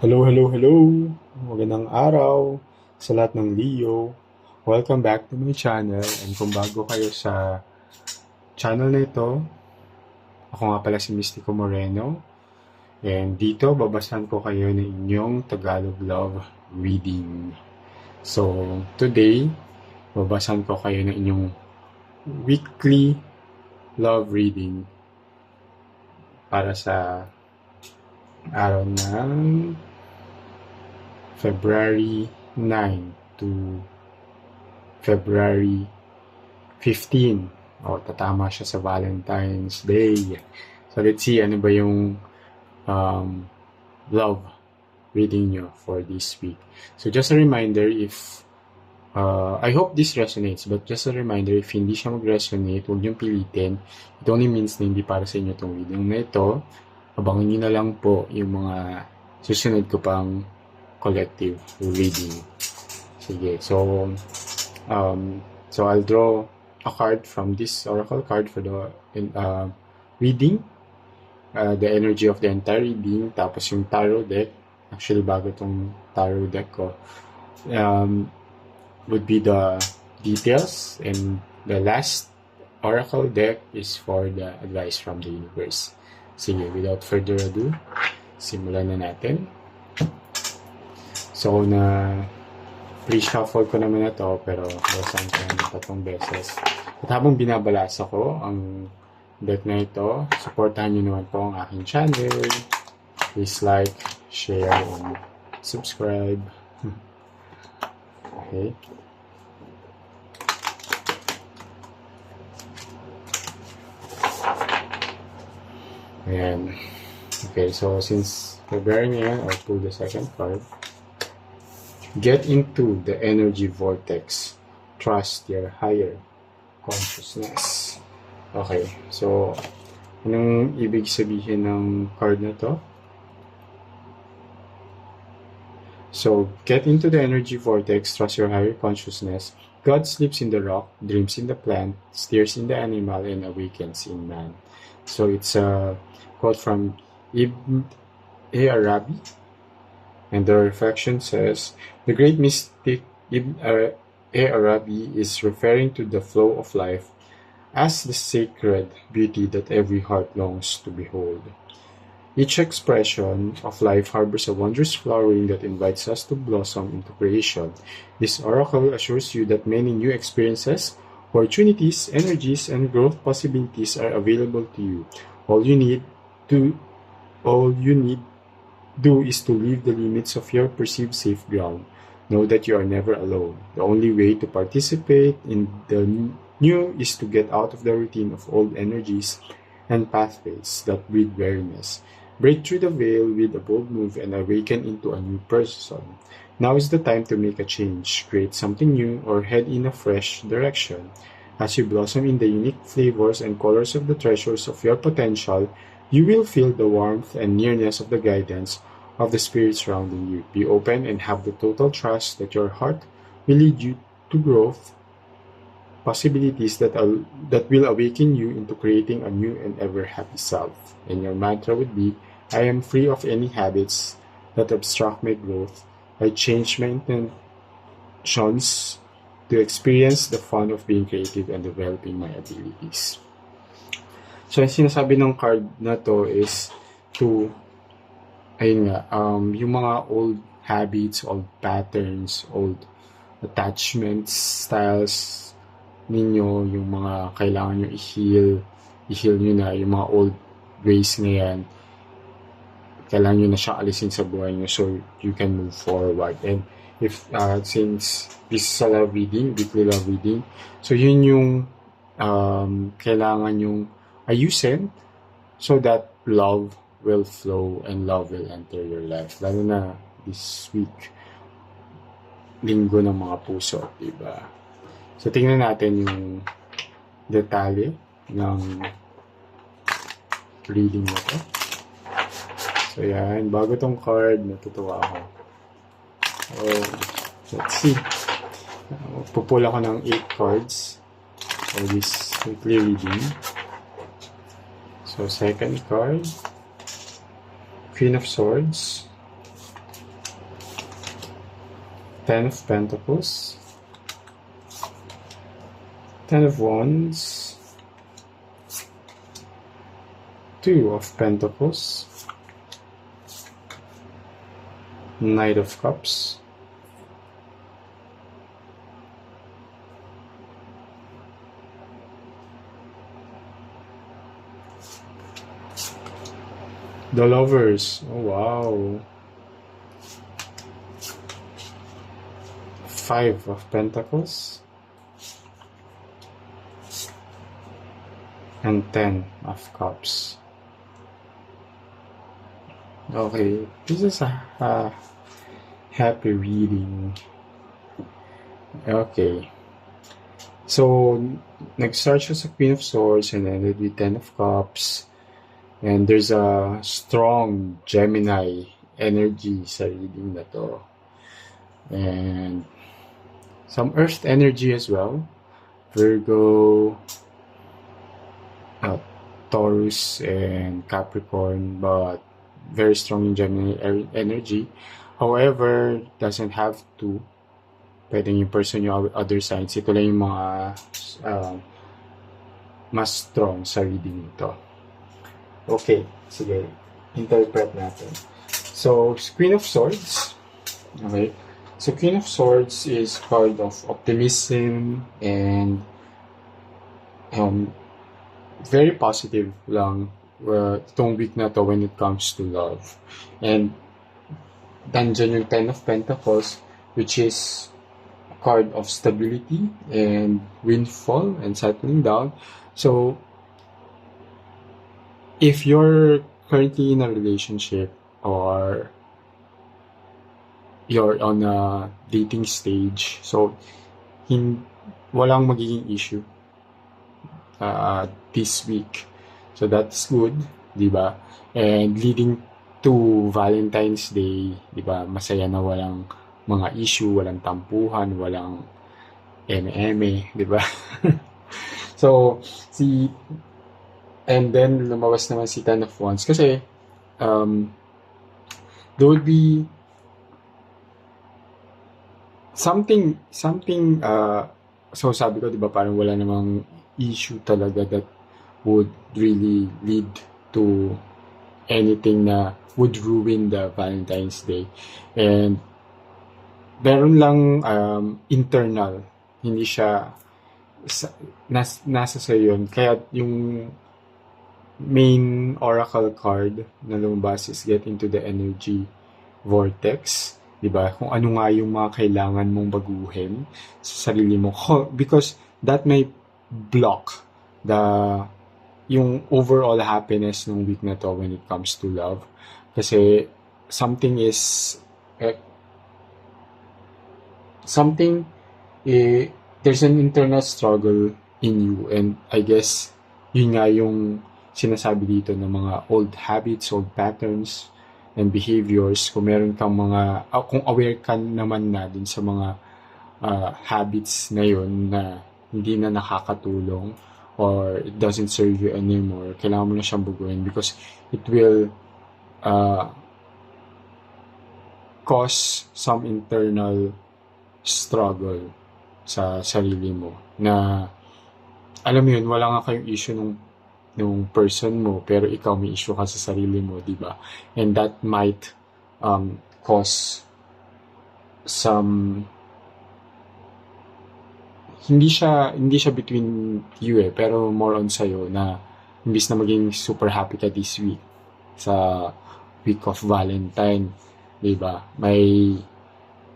Hello, hello, hello! Magandang araw sa lahat ng Leo. Welcome back to my channel. And kung bago kayo sa channel na ito, ako nga pala si Mystico Moreno. And dito, babasahan ko kayo ng inyong Tagalog Love Reading. So, today, babasahan ko kayo ng inyong weekly love reading para sa araw ng February 9 to February 15. O, tatama siya sa Valentine's Day. So, let's see ano ba yung love reading nyo for this week. So, just a reminder, if I hope this resonates, but just a reminder, if hindi siya mag-resonate, huwag niyong pilitin. It only means na hindi para sa inyo itong reading na ito. Abangan nyo na lang po yung mga susunod ko pang collective reading. Sige, so I'll draw a card from this oracle card for the reading, the energy of the entire reading, tapos yung tarot deck, actually bago tong tarot deck ko, would be the details, and the last oracle deck is for the advice from the universe. Sige, without further ado, simulan na natin. So, pre-shuffle ko naman na to, pero basahin ko na 3 beses. At habang binabalasa ko ang deck na ito, supportahan nyo naman po ang aking channel. Please like, share, and subscribe. Okay. Ayan. Okay, so since February ngayon, I'll pull the second card. Get into the energy vortex. Trust your higher consciousness. Okay, so anong ibig sabihin ng card na to? So, get into the energy vortex, trust your higher consciousness. God sleeps in the rock, dreams in the plant, steers in the animal, and awakens in man. So, it's a quote from Ibn Arabi. And the reflection says, the great mystic Ibn Arabi is referring to the flow of life as the sacred beauty that every heart longs to behold. Each expression of life harbors a wondrous flowering that invites us to blossom into creation. This oracle assures you that many new experiences, opportunities, energies, and growth possibilities are available to you. All you need do is to leave the limits of your perceived safe ground. Know that you are never alone. The only way to participate in the new is to get out of the routine of old energies and pathways that breed weariness. Break through the veil with a bold move and awaken into a new person. Now is the time to make a change, create something new, or head in a fresh direction. As you blossom in the unique flavors and colors of the treasures of your potential, you will feel the warmth and nearness of the guidance of the spirit surrounding you. Be open and have the total trust that your heart will lead you to growth, possibilities that will awaken you into creating a new and ever happy self. And your mantra would be, I am free of any habits that obstruct my growth. I change my intentions to experience the fun of being creative and developing my abilities. So, yung sinasabi ng card na to is to, ayun nga, yung mga old habits, old patterns, old attachments, styles ninyo, yung mga kailangan nyo i-heal nyo na, yung mga old ways na yan, kailangan nyo na siyang alisin sa buhay nyo so you can move forward. And if, since this is a love reading, weekly love reading, so yun yung kailangan yung ayusin so that love will flow and love will enter your life. Lalo na this week, linggo ng mga puso, diba? So, tingnan natin yung detalye ng reading na to. So, yan. Bago tong card, natutuwa ako. So, let's see. Pupul ako ng 8 cards for this weekly reading. So, second card, Queen of Swords, Ten of Pentacles, Ten of Wands, Two of Pentacles, Knight of Cups, the Lovers. Oh wow. Five of Pentacles and Ten of Cups. Okay, this is a happy reading. Okay, so nag-start siya sa Queen of Swords and ended with Ten of Cups. And there's a strong Gemini energy sa reading na to. And some Earth energy as well. Virgo, Taurus, and Capricorn, but very strong in Gemini energy. However, doesn't have to. Pwedeng yung person yung other signs. Ito lang yung mga mas strong sa reading nito. Okay, sige. Interpret natin. So, Queen of Swords. Okay. So, Queen of Swords is card of optimism and very positive lang itong week na to when it comes to love. And nandyan yung Ten of Pentacles, which is a card of stability and windfall and settling down. So, if you're currently in a relationship or you're on a dating stage, so walang magiging issue this week. So that's good, di ba? And leading to Valentine's Day, di ba? Masaya na walang mga issue, walang tampuhan, walang eme-eme, di ba? So, and then lumabas naman si Ten of Wands kasi there would be something so sabi ko, di ba, parang wala namang issue talaga that would really lead to anything na would ruin the Valentine's Day. And meron lang internal, hindi siya nasa sa'yo yun. Kaya yung main oracle card na lumabas is Get into the Energy Vortex. Diba? Kung ano nga yung mga kailangan mong baguhin sa sarili mo. Because that may block yung overall happiness ng week na to when it comes to love. Kasi something there's an internal struggle in you, and I guess yun nga yung sinasabi dito ng mga old habits, old patterns, and behaviors. Kung meron kang kung aware ka naman na dun sa mga habits na yun na hindi na nakakatulong or it doesn't serve you anymore, kailangan mo na siyang baguhin because it will cause some internal struggle sa sarili mo na alam mo yun, wala nga kayong issue nung person mo, pero ikaw may issue ka sa sarili mo, di ba? And that might cause some hindi siya between you pero more on sa'yo na imbis na maging super happy ka this week sa week of Valentine, di ba? May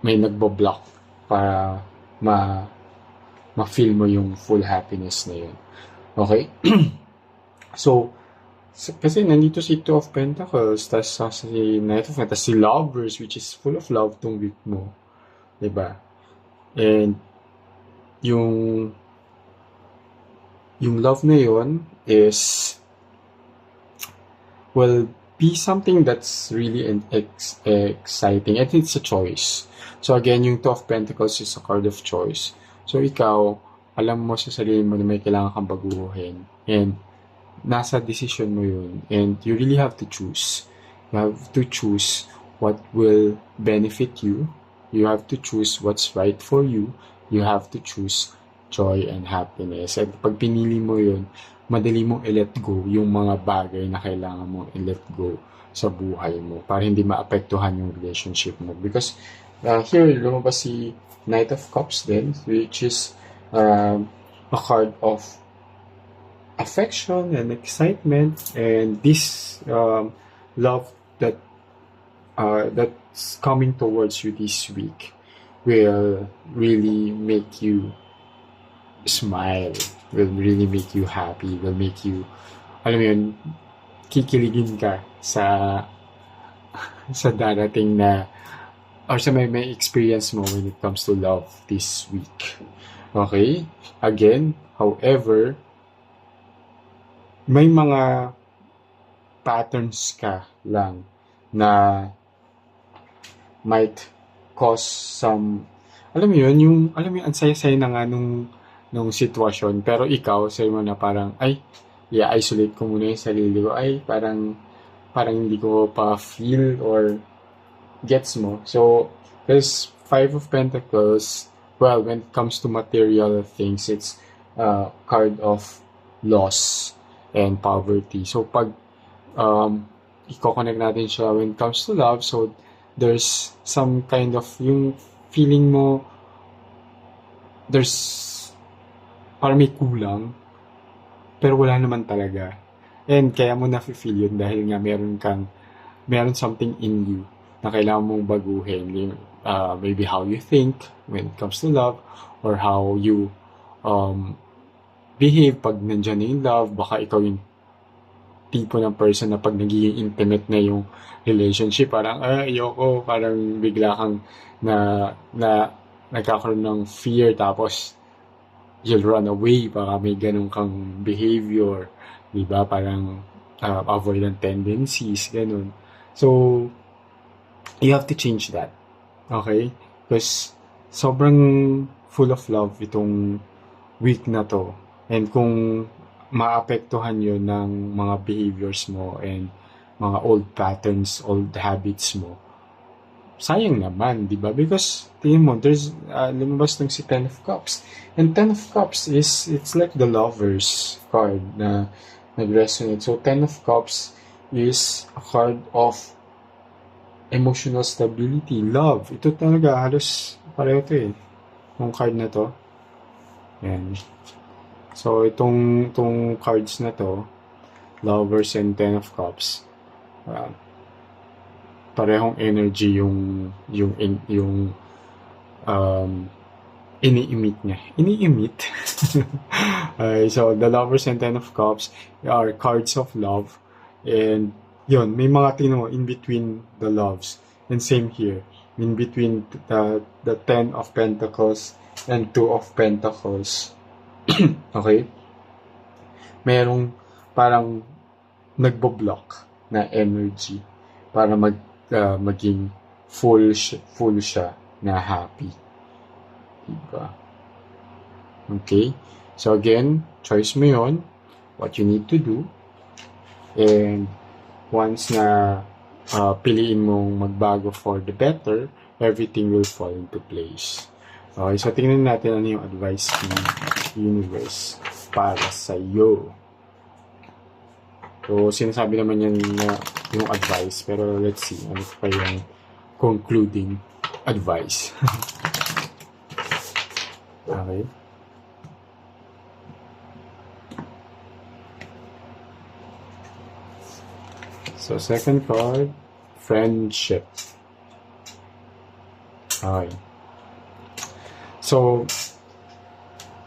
nagbo-block para ma-feel mo yung full happiness na yun. Okay? So, kasi nandito si Two of Pentacles, tas si Knight of Pentacles, si Lovers, which is full of love tong week mo. Diba? And, yung love na yun is, will be something that's really exciting. And it's a choice. So, again, yung Two of Pentacles is a card of choice. So, ikaw, alam mo sa sarili mo na may kailangan kang baguhin. And, nasa decision mo yun. And you really have to choose. You have to choose what will benefit you You have to choose what's right for you. You have to choose joy and happiness. At pag pinili mo yun, madali mong i-let go yung mga bagay na kailangan mong i-let go sa buhay mo para hindi maapektuhan yung relationship mo. Because here, lumabas si Knight of Cups din, which is a card of affection and excitement, and this love that's coming towards you this week will really make you smile, will really make you happy, will make you, alam mo yun, kikiligin ka sa darating na or sa may experience mo when it comes to love this week. Okay? Again, however, may mga patterns ka lang na might cause some, alam mo yun, ang saya-saya na nga nung sitwasyon, pero ikaw, sa'yo mo na parang, ay, i-isolate ko muna yung sarili ko, ay, parang hindi ko pa feel or gets mo. So, there's Five of Pentacles. Well, when it comes to material things, it's card of loss and poverty. So, pag i-connect natin siya when it comes to love, so there's some kind of yung feeling mo there's parang may kulang pero wala naman talaga. And kaya mo na-feel yun dahil nga meron something in you na kailangan mong baguhin. Maybe how you think when it comes to love or how you behave pag nandiyan na yung love. Baka ikaw yung tipo ng person na pag nagiging intimate na yung relationship, parang ayoko, parang bigla kang na nagkakaroon ng fear tapos you'll run away, baka may ganun kang behavior, di ba? Parang avoidant tendencies, ganun. So, you have to change that. Okay? Because sobrang full of love itong week na to. And kung maapektuhan yun ng mga behaviors mo and mga old patterns, old habits mo, sayang naman, di ba? Because, tingin mo, there's, lumabas ng si Ten of Cups. And Ten of Cups it's like the Lovers card na nag-resonate. So, Ten of Cups is a card of emotional stability, love. Ito talaga, halos pareho to eh. Yung card na to. Yan. So, itong cards na to, Lovers and Ten of Cups, parehong energy yung ini-emit niya. Ini-emit? So, the Lovers and Ten of Cups are cards of love. And, yun, may mga tingnan mo in between the loves. And same here. In between the Ten of Pentacles and Two of Pentacles. Okay? Merong parang nagbo-block na energy para maging full siya na happy. Diba? Okay? So again, choice mo yun, what you need to do. And once na piliin mong magbago for the better, everything will fall into place. Okay, so tingnan natin ano yung advice ng universe para sa iyo. So, sinasabi naman yan na yung advice, pero let's see ano pa yung concluding advice. Okay. So, second card, friendship. Okay. So,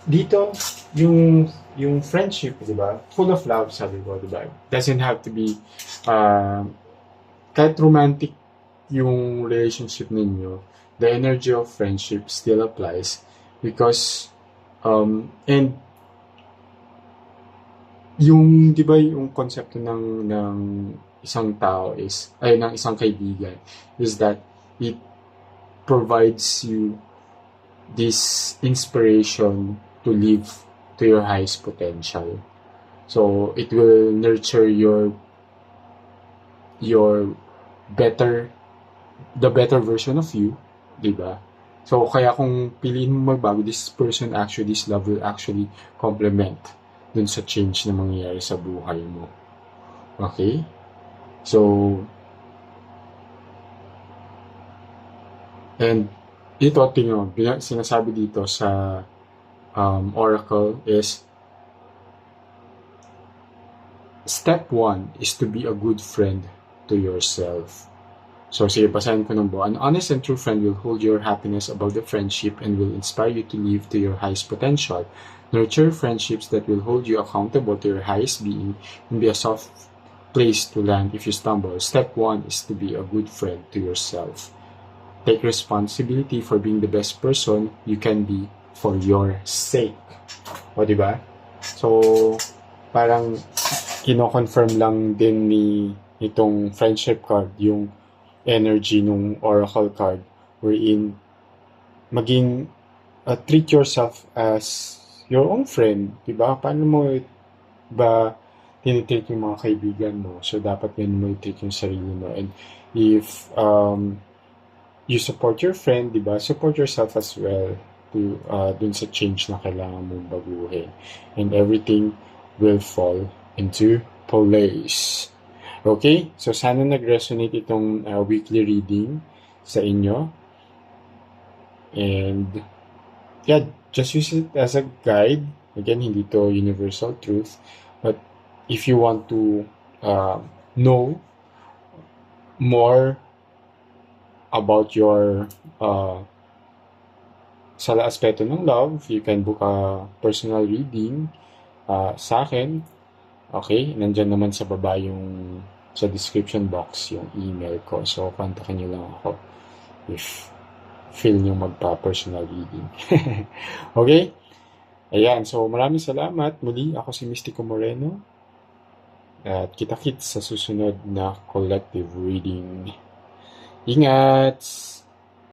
dito, yung friendship, di ba? Full of love, sabi ko, di ba? Doesn't have to be, kahit romantic yung relationship ninyo, the energy of friendship still applies because, and, yung, di ba, yung konsepto ng isang tao ng isang kaibigan is that it provides you this inspiration to live to your highest potential. So it will nurture the better version of you, Diba? So, kaya kung piliin mo magbago, this love will actually complement dun sa change na mangyayari sa buhay mo. Okay? So, and ito, tingnan, sinasabi dito sa oracle is, step 1 is to be a good friend to yourself. So, sige, basahin ko ng buo. An honest and true friend will hold your happiness above the friendship and will inspire you to live to your highest potential. Nurture friendships that will hold you accountable to your highest being and be a soft place to land if you stumble. Step 1 is to be a good friend to yourself. Take responsibility for being the best person you can be for your sake. O, diba? So, parang kino-confirm lang din ni itong friendship card yung energy nung oracle card wherein maging treat yourself as your own friend, diba? Paano mo ba tinitreat yung mga kaibigan mo? So, dapat ganun mo i-treat yung sarili mo. And if you support your friend, diba? Support yourself as well to dun sa change na kailangan mong baguhin. And everything will fall into place. Okay? So, sana nag-resonate itong weekly reading sa inyo. And, yeah, just use it as a guide. Again, hindi to universal truth. But, if you want to know more about your sa aspeto ng love, you can book a personal reading sa akin. Okay, nandyan naman sa baba yung sa description box yung email ko. So, kontakin nyo lang ako if feel nyo magpa-personal reading. Okay? Ayan, so maraming salamat. Muli, ako si Mystico Moreno. At kita-kits sa susunod na collective reading. Ingat!